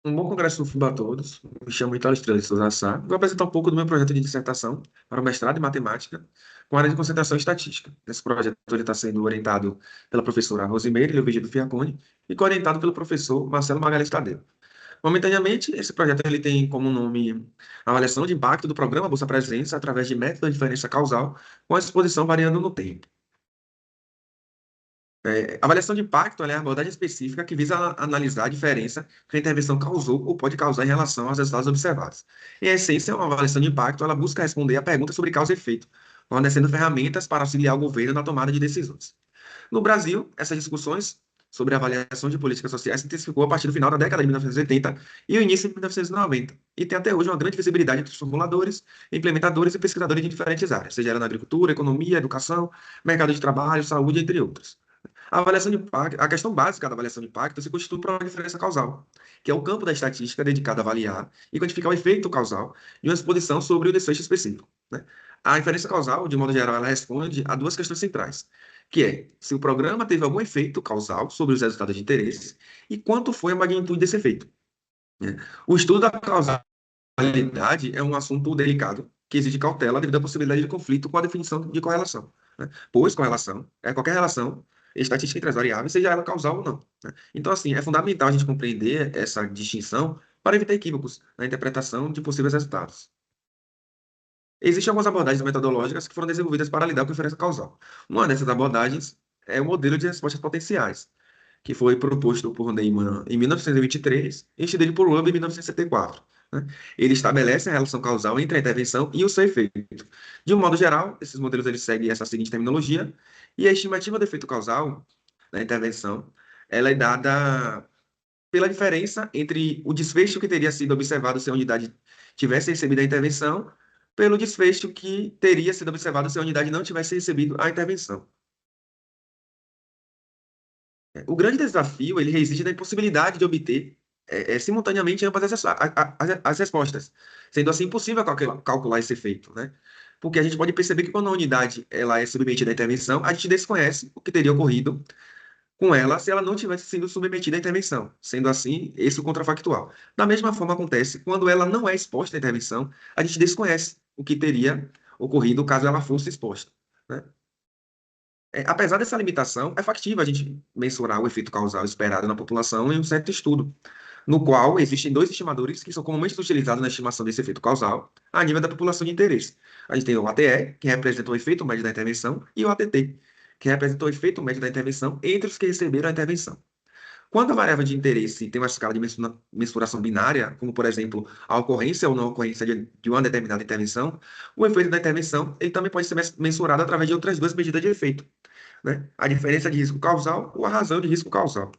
Um bom congresso no FUBA a todos. Me chamo Italo Estrela de Souza Sá. Vou apresentar um pouco do meu projeto de dissertação para o mestrado em matemática, com área de concentração e estatística. Esse projeto está sendo orientado pela professora Rosimeire Leovigido Fiaconi e coorientado pelo professor Marcelo Magalhães Tadeu. Momentaneamente, esse projeto ele tem como nome avaliação de impacto do programa Bolsa Presença através de método de diferença causal, com a exposição variando no tempo. Avaliação de impacto ela é a abordagem específica que visa analisar a diferença que a intervenção causou ou pode causar em relação aos resultados observados. Em essência, uma avaliação de impacto ela busca responder a pergunta sobre causa e efeito, fornecendo ferramentas para auxiliar o governo na tomada de decisões. No Brasil, essas discussões sobre avaliação de políticas sociais se intensificou a partir do final da década de 1980 e o início de 1990, e tem até hoje uma grande visibilidade entre os formuladores, implementadores e pesquisadores de diferentes áreas, seja ela na agricultura, economia, educação, mercado de trabalho, saúde, entre outros. A avaliação de impacto, a questão básica da avaliação de impacto se constitui por uma diferença causal, que é o campo da estatística dedicado a avaliar e quantificar o efeito causal de uma exposição sobre o desfecho específico, né? A inferência causal, de modo geral, ela responde a duas questões centrais, que é se o programa teve algum efeito causal sobre os resultados de interesse e quanto foi a magnitude desse efeito, né? O estudo da causalidade é um assunto delicado que exige cautela devido à possibilidade de conflito com a definição de correlação, né? Pois correlação é qualquer relação estatística entre as variáveis, seja ela causal ou não, né? Então, assim, é fundamental a gente compreender essa distinção para evitar equívocos na interpretação de possíveis resultados. Existem algumas abordagens metodológicas que foram desenvolvidas para lidar com a inferência causal. Uma dessas abordagens é o modelo de respostas potenciais, que foi proposto por Neyman em 1923 e extendido por Loeb em 1974. Né? Ele estabelece a relação causal entre a intervenção e o seu efeito. De um modo geral, esses modelos eles seguem essa seguinte terminologia, e a estimativa do efeito causal da intervenção ela é dada pela diferença entre o desfecho que teria sido observado se a unidade tivesse recebido a intervenção, pelo desfecho que teria sido observado se a unidade não tivesse recebido a intervenção. O grande desafio ele reside na impossibilidade de obter simultaneamente ambas as respostas, sendo assim impossível calcular esse efeito, né? Porque a gente pode perceber que quando a unidade ela é submetida à intervenção, a gente desconhece o que teria ocorrido com ela se ela não tivesse sido submetida à intervenção. Sendo assim, esse é o contrafactual. Da mesma forma acontece quando ela não é exposta à intervenção, a gente desconhece o que teria ocorrido caso ela fosse exposta, né? Apesar dessa limitação, é factível a gente mensurar o efeito causal esperado na população em um certo estudo, no qual existem dois estimadores que são comumente utilizados na estimação desse efeito causal a nível da população de interesse. A gente tem o ATE, que representa o efeito médio da intervenção, e o ATT, que representa o efeito médio da intervenção entre os que receberam a intervenção. Quando a variável de interesse tem uma escala de mensuração binária, como, por exemplo, a ocorrência ou não ocorrência de uma determinada intervenção, o efeito da intervenção ele também pode ser mensurado através de outras duas medidas de efeito, né? A diferença de risco causal ou a razão de risco causal.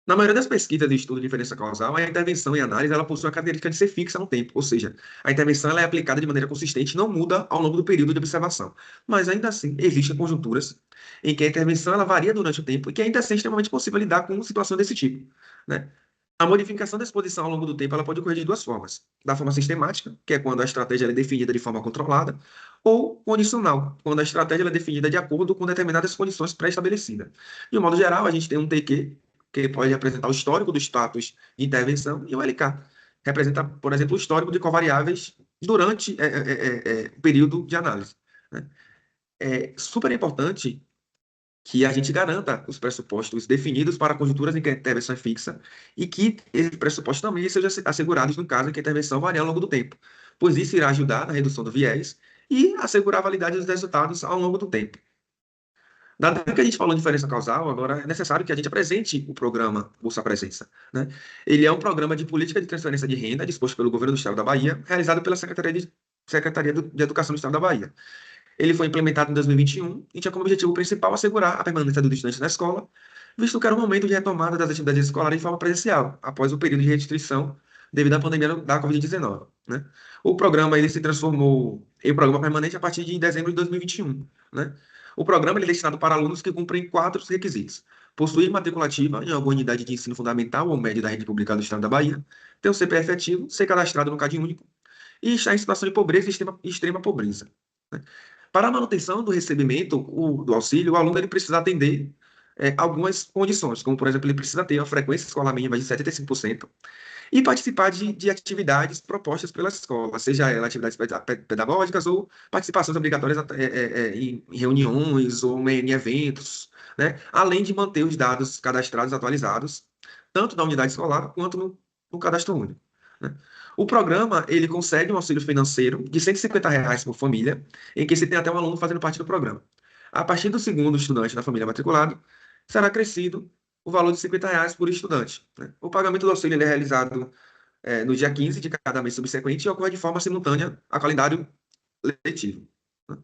Na maioria das pesquisas de estudo de diferença causal, a intervenção em análise ela possui a característica de ser fixa no tempo, ou seja, a intervenção ela é aplicada de maneira consistente e não muda ao longo do período de observação. Mas ainda assim, existem conjunturas em que a intervenção ela varia durante o tempo e que ainda assim é extremamente possível lidar com situações desse tipo, né? A modificação da exposição ao longo do tempo ela pode ocorrer de duas formas: da forma sistemática, que é quando a estratégia ela é definida de forma controlada, ou condicional, quando a estratégia ela é definida de acordo com determinadas condições pré-estabelecidas. De um modo geral, a gente tem um TQ, que pode representar o histórico do status de intervenção, e o LK representa, por exemplo, o histórico de covariáveis durante o período de análise, né? É super importante que a gente garanta os pressupostos definidos para conjunturas em que a intervenção é fixa e que esses pressupostos também sejam assegurados no caso em que a intervenção varia ao longo do tempo, pois isso irá ajudar na redução do viés e assegurar a validade dos resultados ao longo do tempo. Dado que a gente falou de diferença causal, agora é necessário que a gente apresente o programa Bolsa Presença, né? Ele é um programa de política de transferência de renda disposto pelo governo do Estado da Bahia, realizado pela Secretaria de Educação do Estado da Bahia. Ele foi implementado em 2021 e tinha como objetivo principal assegurar a permanência do estudante na escola, visto que era o momento de retomada das atividades escolares de forma presencial, após o período de restrição devido à pandemia da Covid-19, né? O programa ele se transformou em um programa permanente a partir de dezembro de 2021, né? O programa ele é destinado para alunos que cumprem quatro requisitos: possuir matrícula ativa em alguma unidade de ensino fundamental ou médio da rede pública do Estado da Bahia, ter um CPF ativo, ser cadastrado no Cadastro Único e estar em situação de pobreza e extrema pobreza, né? Para a manutenção do recebimento do auxílio, o aluno ele precisa atender algumas condições, como, por exemplo, ele precisa ter uma frequência escolar mínima de 75% e participar de atividades propostas pela escola, seja ela atividades pedagógicas ou participações obrigatórias em reuniões ou em eventos, né? Além de manter os dados cadastrados atualizados, tanto na unidade escolar quanto no cadastro único, né? O programa, ele concede um auxílio financeiro de R$ 150 por família, em que se tem até um aluno fazendo parte do programa. A partir do segundo estudante da família matriculado, será crescido o valor de R$ 50 por estudante, né? O pagamento do auxílio ele é realizado no dia 15 de cada mês subsequente e ocorre de forma simultânea ao calendário letivo, né?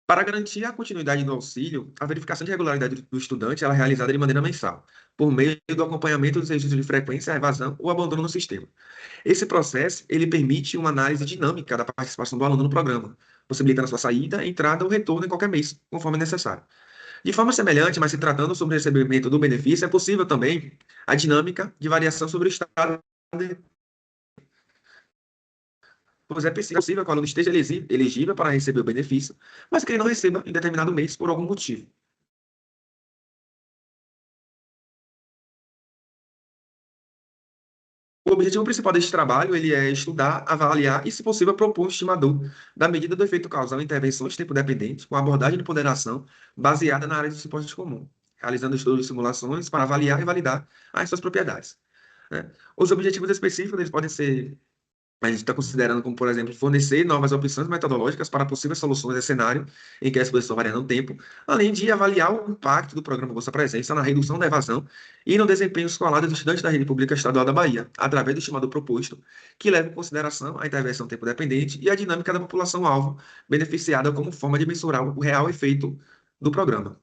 Para garantir a continuidade do auxílio, a verificação de regularidade do estudante ela é realizada de maneira mensal, por meio do acompanhamento dos registros de frequência, evasão ou abandono no sistema. Esse processo ele permite uma análise dinâmica da participação do aluno no programa, possibilitando a sua saída, entrada ou retorno em qualquer mês, conforme necessário. De forma semelhante, mas se tratando sobre o recebimento do benefício, é possível também a dinâmica de variação sobre o estado, pois é possível que o aluno esteja elegível para receber o benefício, mas que ele não receba em determinado mês por algum motivo. O objetivo principal deste trabalho ele é estudar, avaliar e, se possível, propor um estimador da medida do efeito causal em intervenções tempo-dependentes com abordagem de ponderação baseada na área de suporte comum, realizando estudos de simulações para avaliar e validar as suas propriedades, né? Os objetivos específicos eles podem ser a gente está considerando como, por exemplo, fornecer novas opções metodológicas para possíveis soluções de cenário em que a exposição varia no tempo, além de avaliar o impacto do programa Bolsa Presença na redução da evasão e no desempenho escolar dos estudantes da rede pública estadual da Bahia, através do estimador proposto, que leva em consideração a intervenção tempo-dependente e a dinâmica da população-alvo beneficiada como forma de mensurar o real efeito do programa.